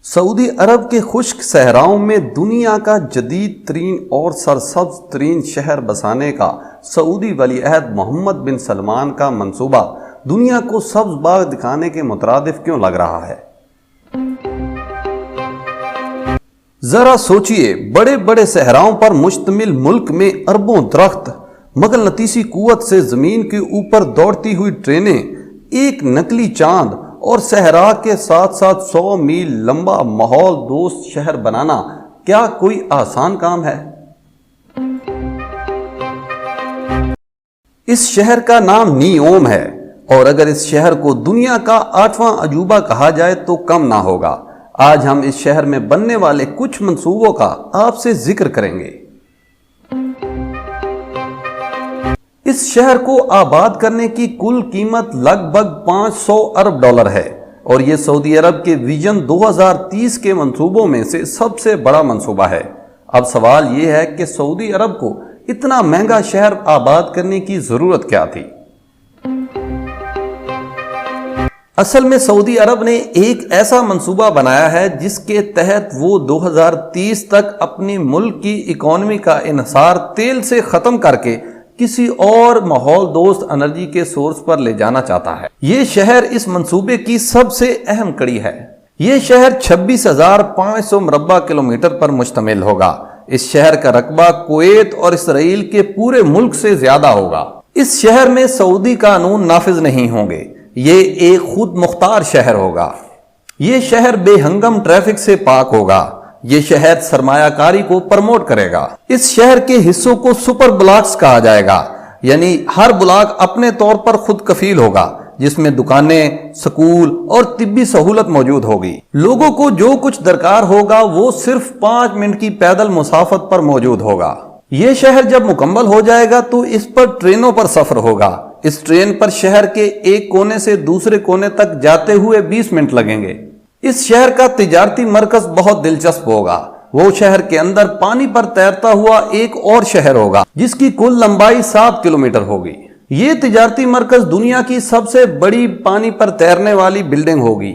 سعودی عرب کے خشک صحراؤں میں دنیا کا جدید ترین اور سرسبز ترین شہر بسانے کا سعودی ولی عہد محمد بن سلمان کا منصوبہ دنیا کو سبز باغ دکھانے کے مترادف کیوں لگ رہا ہے؟ ذرا سوچئے، بڑے بڑے صحراؤں پر مشتمل ملک میں اربوں درخت، مغناطیسی قوت سے زمین کے اوپر دوڑتی ہوئی ٹرینیں، ایک نقلی چاند اور صحرا کے ساتھ ساتھ 100 میل لمبا ماحول دوست شہر بنانا کیا کوئی آسان کام ہے؟ اس شہر کا نام نیوم ہے، اور اگر اس شہر کو دنیا کا 8واں عجوبہ کہا جائے تو کم نہ ہوگا۔ آج ہم اس شہر میں بننے والے کچھ منصوبوں کا آپ سے ذکر کریں گے۔ اس شہر کو آباد کرنے کی کل قیمت لگ بھگ 500 ارب ڈالر ہے، اور یہ سعودی عرب کے ویژن 2030 کے منصوبوں میں سے سب سے بڑا منصوبہ ہے۔ اب سوال یہ ہے کہ سعودی عرب کو اتنا مہنگا شہر آباد کرنے کی ضرورت کیا تھی؟ اصل میں سعودی عرب نے ایک ایسا منصوبہ بنایا ہے جس کے تحت وہ 2030 تک اپنی ملک کی اکانومی کا انحصار تیل سے ختم کر کے کسی اور ماحول دوست انرجی کے سورس پر لے جانا چاہتا ہے۔ یہ شہر اس منصوبے کی سب سے اہم کڑی ہے۔ یہ شہر 26,500 مربع کلومیٹر پر مشتمل ہوگا۔ اس شہر کا رقبہ کویت اور اسرائیل کے پورے ملک سے زیادہ ہوگا۔ اس شہر میں سعودی قانون نافذ نہیں ہوں گے۔ یہ ایک خود مختار شہر ہوگا۔ یہ شہر بے ہنگم ٹریفک سے پاک ہوگا۔ یہ شہر سرمایہ کاری کو پرموٹ کرے گا۔ اس شہر کے حصوں کو سپر بلاکس کہا جائے گا، یعنی ہر بلاک اپنے طور پر خود کفیل ہوگا، جس میں دکانیں، سکول اور طبی سہولت موجود ہوگی۔ لوگوں کو جو کچھ درکار ہوگا وہ صرف 5 منٹ کی پیدل مسافت پر موجود ہوگا۔ یہ شہر جب مکمل ہو جائے گا تو اس پر ٹرینوں پر سفر ہوگا۔ اس ٹرین پر شہر کے ایک کونے سے دوسرے کونے تک جاتے ہوئے 20 منٹ لگیں گے۔ اس شہر کا تجارتی مرکز بہت دلچسپ ہوگا۔ وہ شہر کے اندر پانی پر تیرتا ہوا ایک اور شہر ہوگا جس کی کل لمبائی 7 کلومیٹر ہوگی۔ یہ تجارتی مرکز دنیا کی سب سے بڑی پانی پر تیرنے والی بلڈنگ ہوگی۔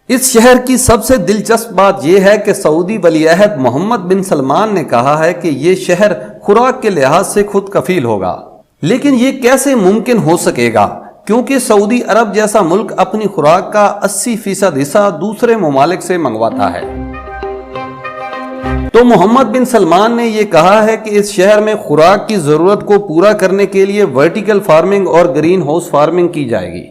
اس شہر کی سب سے دلچسپ بات یہ ہے کہ سعودی ولی عہد محمد بن سلمان نے کہا ہے کہ یہ شہر خوراک کے لحاظ سے خود کفیل ہوگا۔ لیکن یہ کیسے ممکن ہو سکے گا؟ کیونکہ سعودی عرب جیسا ملک اپنی خوراک کا 80% حصہ دوسرے ممالک سے منگواتا ہے۔ تو محمد بن سلمان نے یہ کہا ہے کہ اس شہر میں خوراک کی ضرورت کو پورا کرنے کے لیے ورٹیکل فارمنگ اور گرین ہاؤس فارمنگ کی جائے گی۔